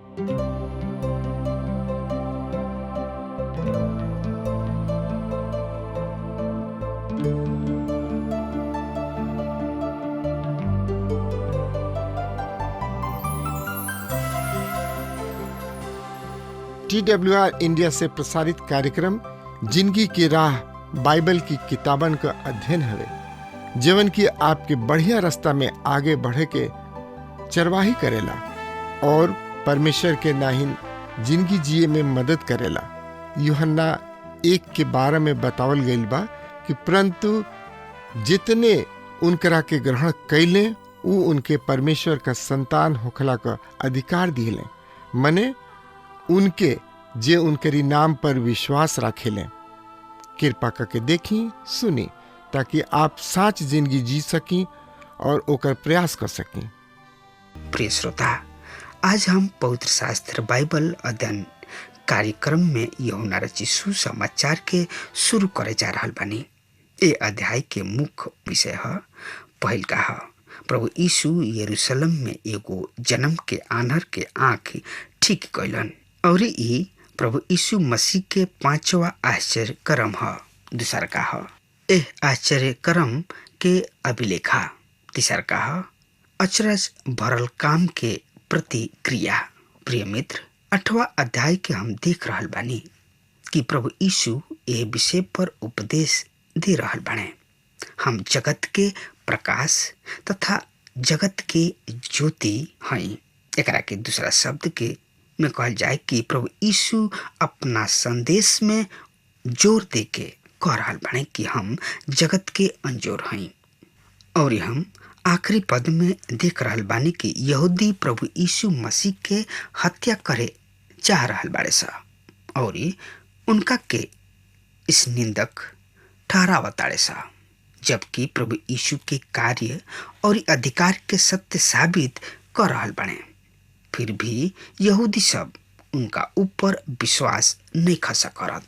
TWR India से प्रसारित कार्यक्रम जिंदगी की राह बाइबल की किताबन का अध्ययन हवे जीवन की आपके बढ़िया रास्ता में आगे बढ़े के चरवाही करेला और परमेश्वर के नाहिन जिंदगी जिए में मदद करेला। यूहन्ना 1:12 में बतावल गईल बा कि परंतु जितने उनकरा के ग्रहण कैले उ उनके परमेश्वर का संतान होखला का अधिकार दिले, मने उनके जे उनके नाम पर विश्वास रखेले। कृपा करके देखी सुनी ताकि आप सच जिंदगी जी सकी और ओकर प्रयास कर सकी। प्रिय श्रोता, आज हम पवित्र शास्त्र बाइबल अध्ययन कार्यक्रम में यूहन्ना रचित सुसमाचार के शुरू करे जा रहल बानी। ए अध्याय के मुख्य विषय है पहिल का है प्रभु यीशु यरूशलेम में एगो जन्म के आन्हर के आँख ठीक कैलन और ई प्रभु यीशु मसीह के 5वां आश्चर्य कर्म है। दूसर का है एह आश्चर्य कर्म के अभिलेखा। तीसर का है अचरज भरल काम के प्रतिक्रिया। प्रिय मित्र, 8वां अध्याय के हम देख रहल बानी कि प्रभु यीशु ए विषय पर उपदेश दे रहल बाने। हम जगत के प्रकाश तथा जगत के ज्योति हई। एकरा के दूसरा शब्द के में कहल जाए कि प्रभु यीशु अपना संदेश में जोर दे के कह रहल बाने कि हम जगत के अंजोर हई। और हम आखिरी पद में देख रहल बानी कि यहूदी प्रभु यीशु मसीह के हत्या करे चाह रहल बाड़े सा और उनका के इस निंदक ठहरावताड़े सा, जबकि प्रभु यीशु के कार्य और अधिकार के सत्य साबित कर रहल बाने। फिर भी यहूदी सब उनका ऊपर विश्वास नहीं खसा करत।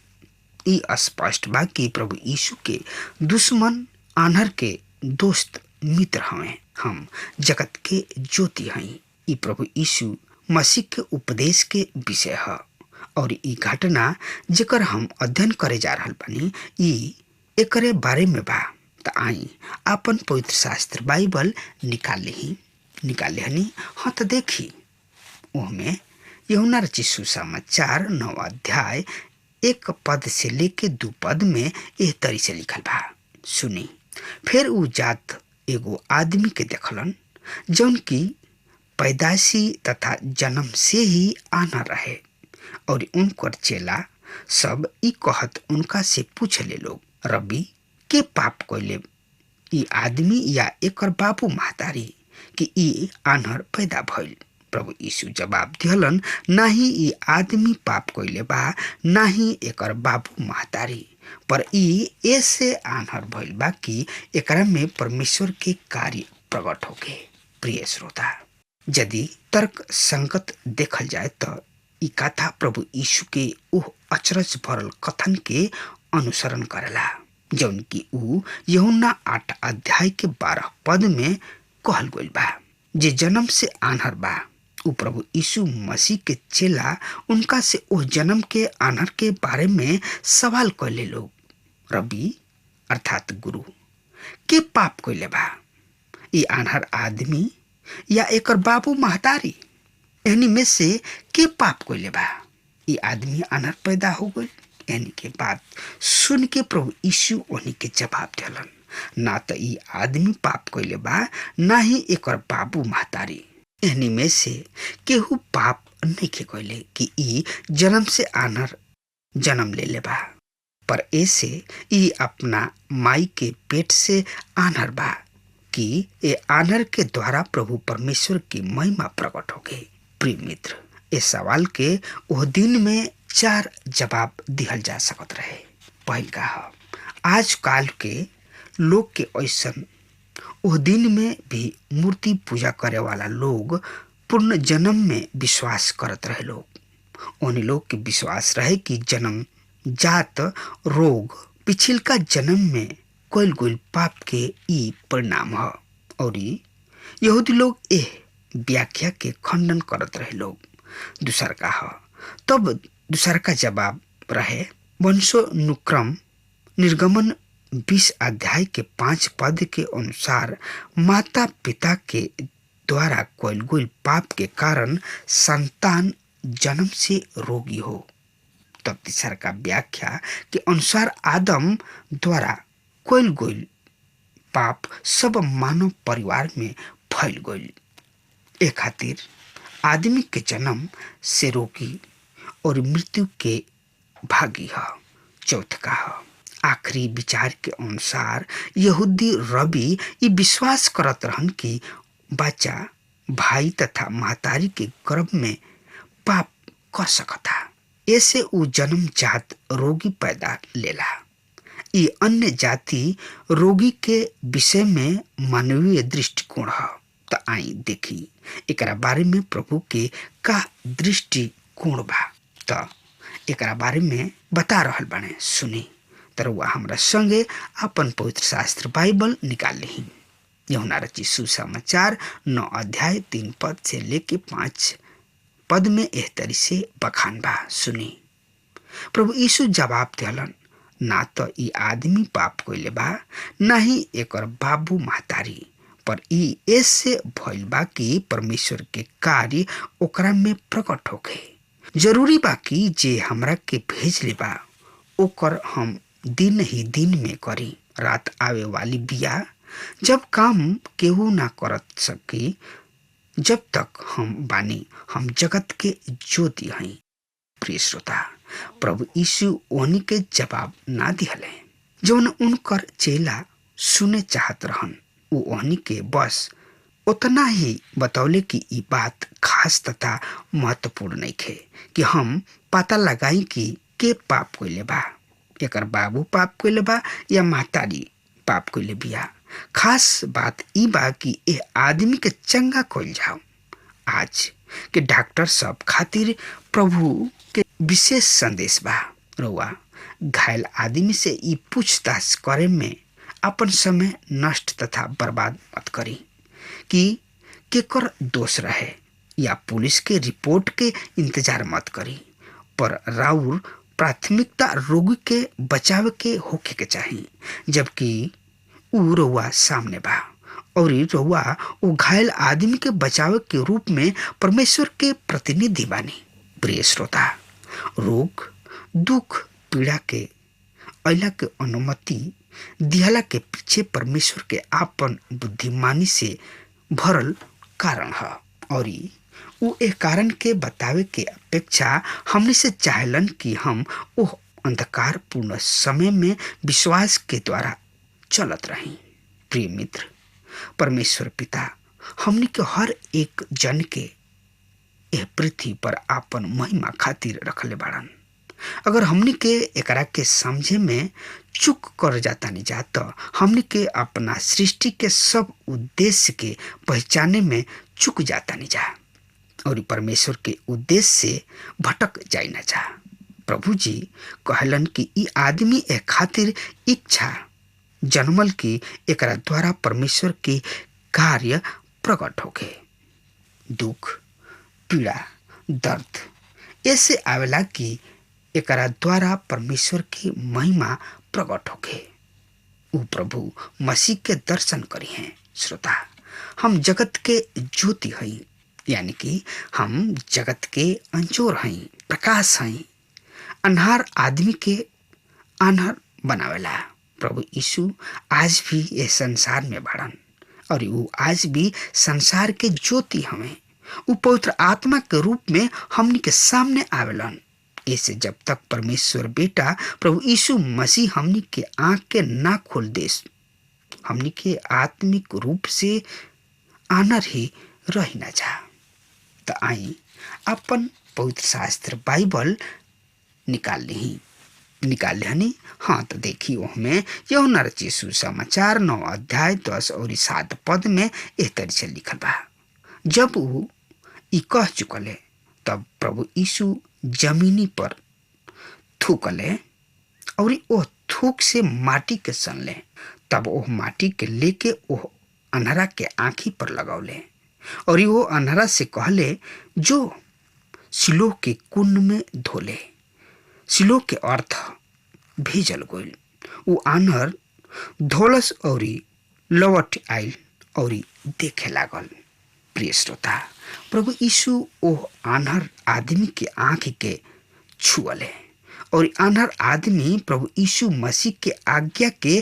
ई स्पष्ट बा कि प्रभु यीशु के दुश्मन आन्हर के दोस्त मित्र हवे। हम जगत के ज्योति हई। ई प्रभु यीशु मसीह के उपदेश के विषय है और ई घटना जेकर हम अध्ययन करे जा रहल बानी ई एकरे बारे में बा। त आई अपन पवित्र शास्त्र बाइबल निकाल लेहनी। हाँ तो देखी ओहमे यूहन्ना रचित सुसमाचार 9वां अध्याय 1 पद से लेके 2 पद में एह तरी से लिखल बा। सुनी। फिर उ जात एगो आदमी के देखलन जौन की पैदाइशी तथा जन्म से ही आना रहे और उनकर चेला सब ई कहत उनका से पूछले लोग, रबी के पाप कोइले ई आदमी या एकर बाबू महतारी कि ई आन्हर पैदा भइल? प्रभु यीशु जवाब दिहलन, नाही ई आदमी पाप कोइले बा, नाही एकर बाबू महतारी, पर ई ऐसे आन्हर भइल बा कि एकरा में परमेश्वर के कार्य प्रकट होके। प्रिय श्रोता, यदि तर्क संगत देखल जाए तो ई कथा प्रभु यीशु के ओह अचरज भरल कथन के अनुसरण करेला जौन की ऊ यूहन्ना 8 अध्याय के 12 पद में कहल गइल बा। जे जन्म से आन्हर बा ऊ प्रभु यीशु मसीह के चेला उनका से ओह जन्म के आन्हर के बारे में सवाल कैले लोग, रबी अर्थात गुरु के पाप कैले बा? ई आन्हर आदमी या एकर बाबू महतारी? यानी में से के पाप कैले बा? ई आदमी आन्हर पैदा हो गइल। यानी के बात सुन के प्रभु यीशु उन्हीं के जवाब दिलन, ना तो ई आदमी पाप कैले बा, ना ही एकर बाबू महतारी। यानी में से केहू पाप नहीं के कैले कि ई जन्म से आन्हर जन्म ले बा, पर ऐसे ई अपना माई के पेट से आन्हर बा कि ए आन्हर के द्वारा प्रभु परमेश्वर की महिमा प्रकट हो गई। प्रिय मित्र, इस सवाल के वह दिन में 4 जवाब दिहल जा सकत रहे। पहल का आज काल के लोग के ऐसन वह दिन में भी मूर्ति पूजा करे वाला लोग पूर्ण जन्म में विश्वास करत रहे। लोग उन्हीं लोग के विश्वास रहे कि जन्म जात रोग पिछिलका जन्म में कोयल गोल पाप के ई परिणाम है और यहूदी लोग एह व्याख्या के खंडन करत रहे। लोग दूसर का ह। तब दूसर का जवाब रहे वंशानुक्रम निर्गमन 20 अध्याय के 5 पद के अनुसार माता पिता के द्वारा कोयल गुल पाप के कारण संतान जन्म से रोगी हो। तब तीसर का व्याख्या के अनुसार आदम द्वारा कोयल गुल पाप सब मानव परिवार में फैल गई। ए खातिर आदमी के जन्म से रोगी और मृत्यु के भागी है। चौथ का है आखिरी विचार के अनुसार यहूदी रबी ये विश्वास करत रहन कि बच्चा भाई तथा महतारी के गर्भ में पाप कर सकता, ऐसे उ जन्म जात रोगी पैदा लेला। ये अन्य जाति रोगी के विषय में मानवीय दृष्टिकोण है। तो आई देखी एकरा बारे में प्रभु के का दृष्टिकोण बा। तो एकरा बारे में बता रहल बाने, सुनी। तरुआ हमरा संगे अपन पवित्र शास्त्र बाइबल निकाल ली। यूहन्ना रचित सुसमाचार 9 अध्याय 3 पद से लेके 5 पद में एह तरी से बखान बा, सुनी। प्रभु यीशु जवाब दिहलन, ना तो ई आदमी पाप कइले बा, ना ही एकर बाबू महतारी, पर ई ऐसे भइल बा कि परमेश्वर के कार्य ओकरा में प्रकट होखे। जरूरी बा कि जे हमरा के भेजले बा ओकर हम दिन ही दिन में करी। रात आवे वाली बिया, जब काम केहू ना करत सकी, जब तक हम बानी, हम जगत के ज्योति हई। प्रिय श्रोता, प्रभु यीशु ओनी के जवाब ना दिहले जौन उनकर चेला सुने चाहत रहन। उ ओनी के बस उतना ही बतौले कि ई बात खास तथा महत्वपूर्ण नहीं खे कि हम पता लगाई कि के पाप कइले बा, एकर बाबू पाप कइले बा या महतारी पाप कइले बिया। खास बात ई बा कि ए आदमी के चंगा कइल जाओ। आज के डॉक्टर सब खातिर प्रभु के विशेष संदेश बा। रउआ घायल आदमी से ई पूछताछ करे में अपन समय नष्ट तथा बर्बाद मत करी कि केकर दोष रहे, या पुलिस के रिपोर्ट के इंतजार मत करी, पर राउर प्राथमिकता रोगी के बचाव के होखे के चाहिए, जबकि उ रउआ सामने बा और रउआ उ घायल आदमी के बचाव के रूप में परमेश्वर के प्रतिनिधि बानी। प्रिय श्रोता, रोग दुख पीड़ा के अइला के अनुमति दिहला के पीछे परमेश्वर के आपन बुद्धिमानी से भरल कारण है, और उ ए कारण के बतावे के अपेक्षा हमने से चाहलन कि हम ओह अंधकार पूर्ण समय में विश्वास के द्वारा चलत रही। प्रिय मित्र, परमेश्वर पिता हमने के हर एक जन के यह पृथ्वी पर आपन महिमा खातिर रखले बाड़न। अगर हमने के एकरा के समझे में चूक कर जाता नहीं जाता, हमने के अपना सृष्टि के सब उद्देश्य के पहचाने में चूक जाता नहीं जा और परमेश्वर के उद्देश्य से भटक जाए ना जा। प्रभु जी कहलन कि ई आदमी ए खातिर इच्छा जन्मल की एकरा द्वारा परमेश्वर के कार्य प्रकट होके। दुख पीड़ा दर्द ऐसे आवेला कि एकरा द्वारा परमेश्वर की महिमा प्रकट होके। उ प्रभु मसीह के दर्शन करी हैं। श्रोता, हम जगत के ज्योति हई, यानी कि हम जगत के अंजोर हई, प्रकाश हई। अन्हार आदमी के आन्हर बनावेला। प्रभु यीशु आज भी ये संसार में बढ़न और वो आज भी संसार के ज्योति हमें। वो पवित्र आत्मा के रूप में हमनी के सामने आवेलन। ऐसे जब तक परमेश्वर बेटा प्रभु यीशु मसीह हमनी के आंख के ना खोल दे, हमनी के आत्मिक रूप से आनर ही रही ना जा। तो आई अपन पवित्र शास्त्र बाइबल निकाल ली। हाँ, तो देखी उसमें यूहन्ना रचित सुसमाचार 9 अध्याय 10 और 7 पद में एह तरी से लिखल बा। जब वो ई कह चुकले, तब प्रभु यीशु जमीनी पर थूकले और ओ थूक से माटी के सनले। तब वो माटी के लेके वो अन्हरा के आँखी पर लगौले और वो अन्हरा से कहले, जो सिलोह के कुंड में धोले। सिलोह के अर्थ भेजल गइल। उ आन्हर धोलस और लौट आइल और देखे लागल। प्रिय श्रोता, प्रभु यीशु ओह आन्हर आदमी के आंख के छुअले और आन्हर आदमी प्रभु यीशु मसीह के आज्ञा के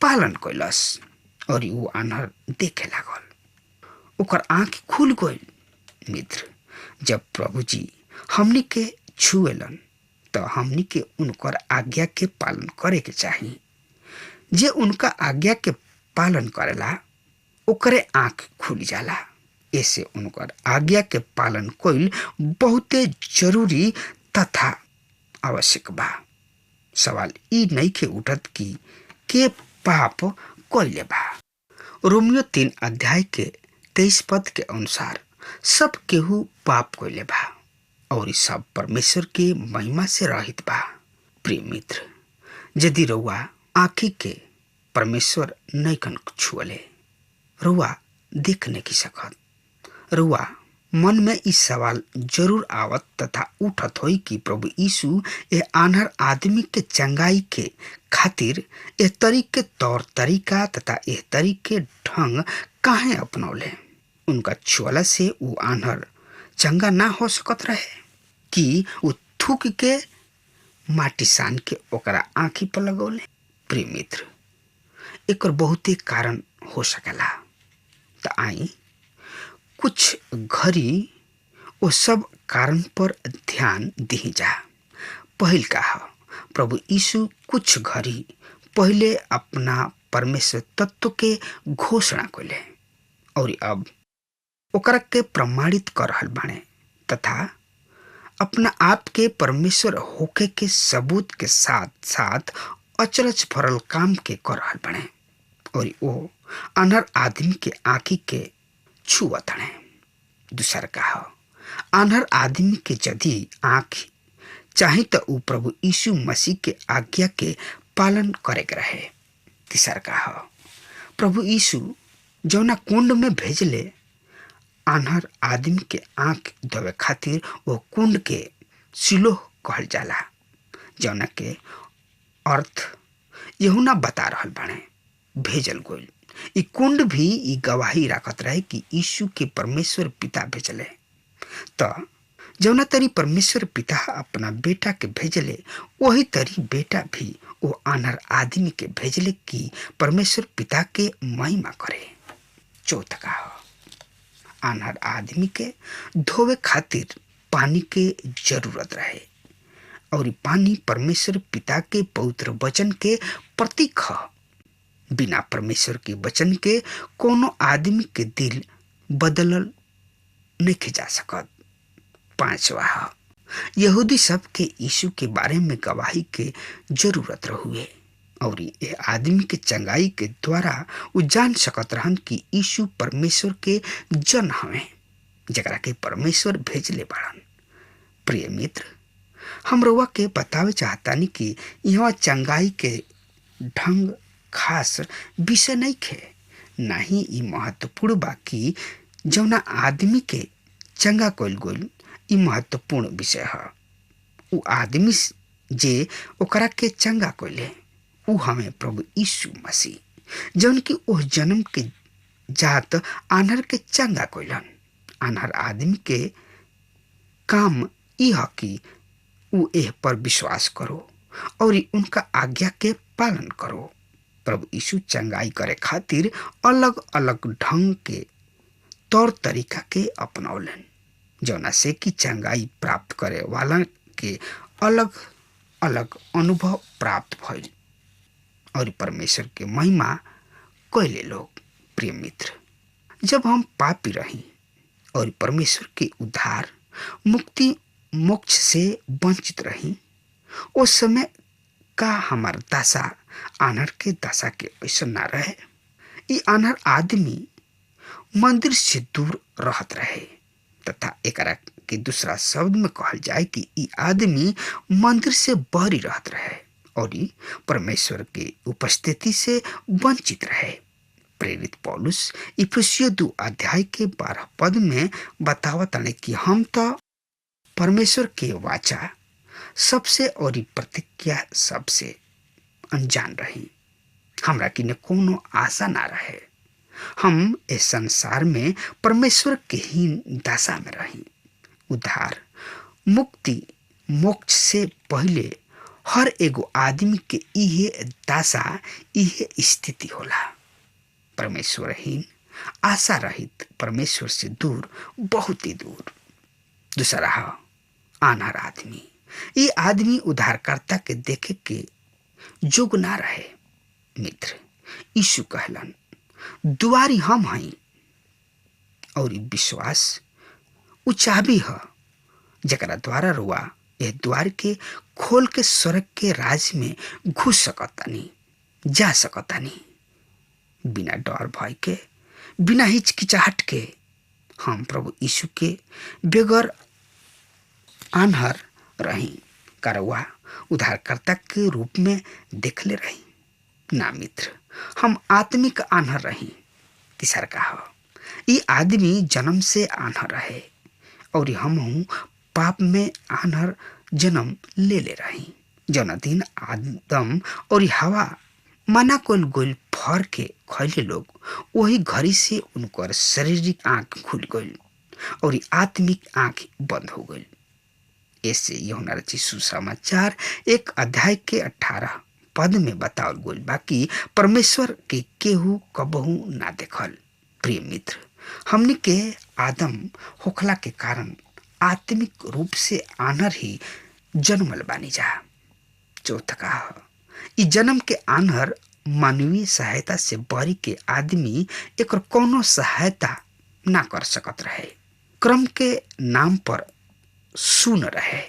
पालन कैलस और वो आन्हर देखे लागल। ओकर आंख खुल गइल। मित्र, जब प्रभु जी हमनी के छुएलन तो हमनी के उनकर आज्ञा के पालन करे के चाहिए। जे उनका आज्ञा के पालन करेला ओकरे आंख खुल जाला। ऐसे उनकर आज्ञा के पालन कइल बहुते जरूरी तथा आवश्यक बा। सवाल ई नहीं के उठत कि के पाप कइले बा। रोमियो 3 अध्याय के 23 पद के अनुसार सब केहू पाप कइले बा और सब परमेश्वर के महिमा से रहित बा। प्रिय मित्र, यदि रउआ आँखी के परमेश्वर नैकन छुअले, रउआ देख नहीं सकत, रउआ मन में इस सवाल जरूर आवत तथा उठत होई कि प्रभु यीशु ए आन्हर आदमी के चंगाई के खातिर ए तरीके तौर तरीका तथा ए तरीके ढंग काहे अपनौले। उनका छुअला से वो आन्हर चंगा ना हो सकत रहे कि वो थूक के माटी सान के ओकरा आँखी पर लगौले। प्रिय मित्र, एकर बहुते कारण हो सकेला। त आई कुछ घड़ी वो सब कारण पर ध्यान दी जा। पहिल का प्रभु यीशु कुछ घड़ी पहले अपना परमेश्वर तत्व के घोषणा कइले और अब ओकरा के प्रमाणित कर रहल बाणे तथा अपना आप के परमेश्वर होके के सबूत के साथ साथ अचरज भरल काम के कर रहल बाणे और वो अनर आदमी के आँखी के छुअत हणे। दूसर का अनहर आदमी के यदि आँख चाहे तो उ प्रभु यीशु मसीह के आज्ञा के पालन करे के रहे। तीसर का प्रभु यीशु जौना कुंड में भेजले अनहर आदमी के आँख धोवे खातिर वो कुंड के सिलोह कहल जाला, जौना के अर्थ यूहन्ना बता रहल बाणे भेजल गइल। ई कुंड भी ई गवाही राखत रहे कि यीशु के परमेश्वर पिता भेजले। तो जौना तरी परमेश्वर पिता अपना बेटा के भेजले वही तरी बेटा भी वो आनर आदमी के भेजले कि परमेश्वर पिता के महिमा करे। चौथा का आनर आदमी के धोवे खातिर पानी के जरूरत रहे और पानी परमेश्वर पिता के पवित्र वचन के प्रतीक है। बिना परमेश्वर के वचन के कोनो आदमी के दिल बदलल नहीं जा सकत। पांचवा यहूदी सब के यीशु के बारे में गवाही के जरूरत रहुए और ये आदमी के चंगाई के द्वारा वो जान सकत रहन कि यीशु परमेश्वर के जन हवे जकरा के परमेश्वर भेजले बाड़न। प्रिय मित्र, हम रउआ के बतावे चाहतानी कि यहाँ चंगाई के ढंग खास विषय नहीं खे, ना ही ई महत्वपूर्ण बा कि जौना आदमी के चंगा कइल गइल ई महत्वपूर्ण विषय है। उ आदमी जे ओकरा के चंगा कइले उ हमें प्रभु यीशु मसीह जौन की ओह जन्म के जात आनहर के चंगा कइलन। आनहर आदमी के काम ई है कि उ एह पर विश्वास करो और उनका आज्ञा के पालन करो। प्रभु यीशु चंगाई करे खातिर अलग अलग ढंग के तौर तरीका के अपनौलन, जौना से कि चंगाई प्राप्त करे वाला के अलग अलग अनुभव प्राप्त भइल और परमेश्वर के महिमा कइले लोग। प्रिय मित्र, जब हम पापी रही और परमेश्वर के उद्धार मुक्ति मोक्ष से वंचित रही उस समय का हमार दशा आनर के दशा के ऐसा ना रहे। ई आनर आदमी मंदिर से दूर रहत रहे तथा एकरा के दूसरा शब्द में कहल जाए कि ई आदमी मंदिर से बहरी रहत रहे और परमेश्वर के उपस्थिति से वंचित रहे। प्रेरित पौलुस इफिसियों 2 अध्याय के 12 पद में बतावत है कि हम तो परमेश्वर के वाचा सबसे और प्रतिज्ञा सबसे अनजान रही। हमरा किने कोनो आशा ना रहे। हम इस संसार में परमेश्वर के हीन दशा में रही। उद्धार, मुक्ति, मोक्ष से पहले हर एगो आदमी के इहे दशा, इहे स्थिति होला। परमेश्वरहीन, आशा रहित, परमेश्वर से दूर, बहुत ही दूर। दूसरा है आनहर आदमी। ये आदमी उद्धारकर्ता के देखे के जोग ना रहे। मित्र, यीशु कहलन, दुआरी हम हई और विश्वास उ चाबी है जकरा द्वारा रुआ यह द्वार के खोल के स्वर्ग के राज में घुस सकतानी, जा सकतानी, बिना डर भय के, बिना हिचकिचाहट के। हम प्रभु यीशु के बेगर आन्हर रही, करवा उद्धारकर्ता के रूप में देखले रही ना। मित्र, हम आत्मिक आन्हर रही। तीसर का हो, ये आदमी जन्म से आन्हर रहे और हम पाप में आन्हर जन्म ले रही। जौन दिन आदम और हवा मना कोल गोल फर के खैले लोग, वही घड़ी से उनकर शारीरिक आंख खुल गई और आत्मिक आंख बंद हो गई। ऐसे यूहन्ना रचित सुसमाचार 1 अध्याय के 18 पद में बतावल गई बाकी परमेश्वर के केहू कबहू ना देखल। प्रिय मित्र, हमने के आदम होखला के कारण आत्मिक रूप से आनर ही जन्मल बानी जा। चौथा कहा, इ जन्म के आनर मानवीय सहायता से बरी के आदमी एक कोनो सहायता ना कर सकत रहे। क्रम के नाम पर सुन रहे,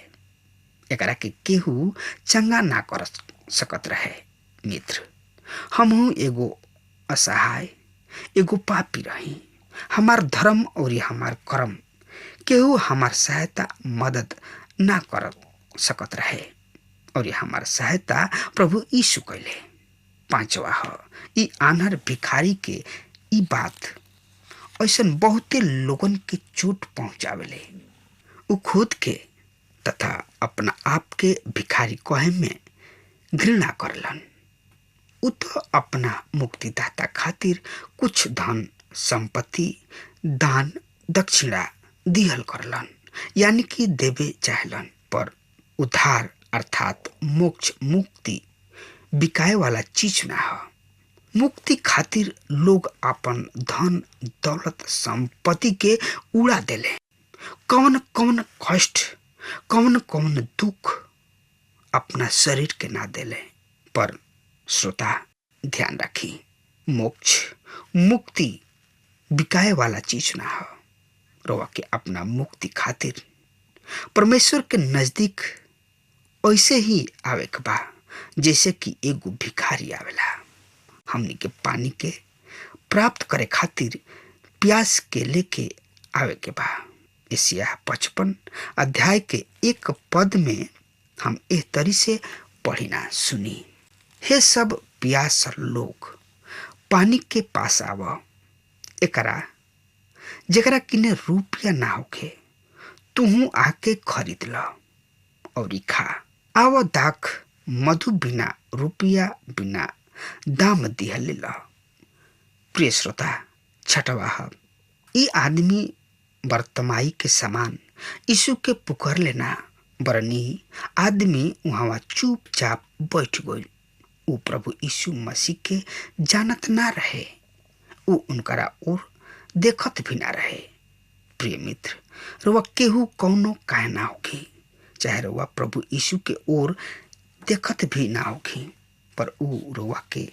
एकरा के केहू चंगा ना कर सकत रहे। मित्र, हमहू एगो असहाय, एगो पापी रही। हमार धर्म और हमार कर्म केहू हमार सहायता मदद ना कर सकत रहे और हमार सहायता प्रभु यीशु कैले। पांचवा है, ई आनहर भिखारी के ई बात ऐसन बहुते लोगन के चोट पहुंचावेले। उ खुद के तथा अपना आप के भिखारी कहे में घृणा करलन। उ तो अपना मुक्तिदाता खातिर कुछ धन संपत्ति दान दक्षिणा दिहल करलन, यानी कि देवे चाहलन। पर उद्धार अर्थात मोक्ष, मुक्ति बिकाए वाला चीज ना है। मुक्ति खातिर लोग अपन धन दौलत संपत्ति के उड़ा देले। कौन कौन कष्ट, कौन कौन दुख अपना शरीर के ना देले। पर श्रोता ध्यान रखी, मोक्ष मुक्ति बिकाए वाला चीज ना है। रोवा के अपना मुक्ति खातिर परमेश्वर के नजदीक ऐसे ही आवे के बा जैसे कि एगो भिखारी आवेला। हमनी के पानी के प्राप्त करे खातिर प्यास के लेके आवे के बा। एशिया 55 अध्याय के 1 पद में हम एह तरी से पढ़िना सुनी, हे सब प्यास लोग पानी के पास आव, एकरा जेकरा किने रुपया ना होखे तुहू आके खरीद ल और खा। आव दाख मधु बिना रुपया बिना दाम दिहले ल। प्रिय श्रोता, छठवा, ई आदमी वर्तमाई के समान यीशु के पुकार लेना, बरनी आदमी वहां चुपचाप बैठ गई। उ प्रभु यीशु मसीह के जानत ना रहे, उ उनकरा ओर देखत भी ना रहे। प्रिय मित्र, रुआ केहू कौनो काहे ना होखी, चाहे रुआ प्रभु यीशु के ओर देखत भी ना होखी, पर उ रुआ के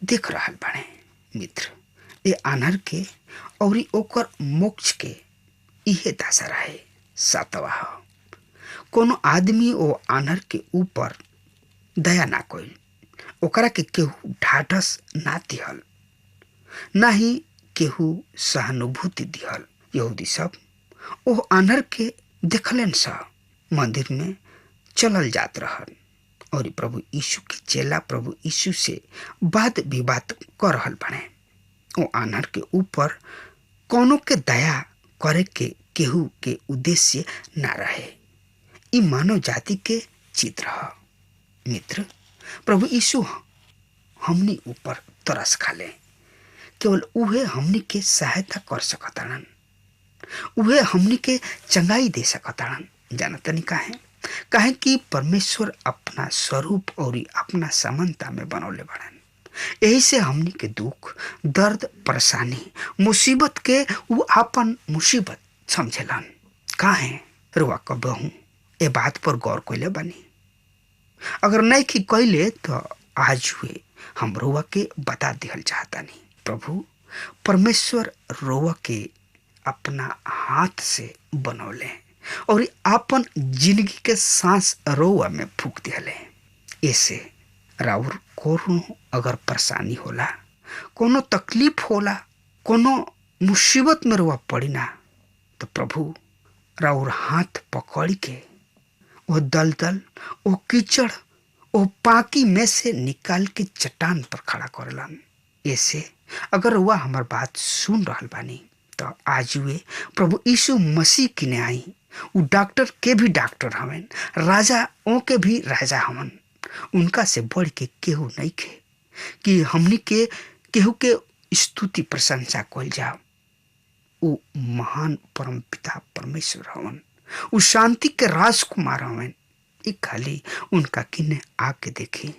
देख रहल बाड़े। मित्र, ए आनहर के और ओकर मोक्ष के इहे दशा रहे। सातवा, कोनो आदमी ओ आनहर के ऊपर दया ना कोई, ओकरा के केहू ढाढ़स ना दिहल, ना ही केहू सहानुभूति दिहल। यहूदी सब ओह आनहर के देखलन सा मंदिर में चलल जात रहल और प्रभु यीशु के चेला प्रभु यीशु से वाद विवाद कर रहल बने। ओ आनहर के ऊपर कोनो के दया करे के केहू के उद्देश्य ना रहे। ई मानव जाति के चित्र ह। मित्र, प्रभु यीशु हमनी ऊपर तरस खाले। केवल उहे हमनी के सहायता कर सकताड़न, उहे हमनी के चंगाई दे सकताड़न। जानतनी काहे कि परमेश्वर अपना स्वरूप और अपना समानता में बनौले बड़न। यही से हमनी के दुख, दर्द, परेशानी, मुसीबत के उ आपन मुसीबत समझेलन। काहे रुआ कबहू ए बात पर गौर कइले बानी? अगर नहीं की कइले तो आज हुए हम रुआ के बता दिहल चाहतानी। प्रभु परमेश्वर रुआ के अपना हाथ से बनौले और आपन जिंदगी के सांस रुआ में फूक दिहले। ऐसे राउर कोनो अगर परेशानी होला, कोनो तकलीफ होला, कोनो मुसीबत में रुआ पड़ी ना, तो प्रभु राउर हाथ पकड़ के वो दलदल, वो कीचड़, वो पाकी में से निकाल के चट्टान पर खड़ा करलन। ऐसे अगर वह हमार बात सुन रहल बानी तो आज वे प्रभु यीशु मसीह किने आई। उ डॉक्टर के भी डॉक्टर हवन, राजा ओ के भी राजा हवन। उनका से बढ़ के केहू नहीं खे कि हमनी के केहू के स्तुति प्रशंसा कइल जाओ। उ महान परम पिता परमेश्वर हवन, उ शांति के राजकुमार हवन। एक खाली उनका किन्ने आके देखी,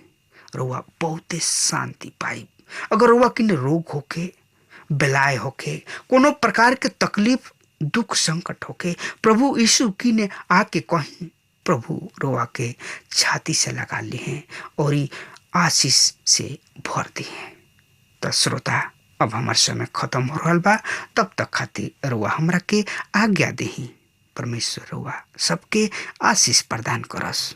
रुआ बहुते शांति पाई। अगर रुआ किन्ने रोग होके, बेलाय होके, कोनो प्रकार के तकलीफ, दुख, संकट होके, प्रभु यीशु किन्ने आके कहीं, प्रभु रुआ के छाती से लगा ली हैं और आशीष से भर दी हैं। तो श्रोता, अब हमार समय खत्म हो रहा बा। तब तक खातिर रुआ हमरा के आज्ञा देही। परमेश्वर रुआ सबके आशीष प्रदान करस।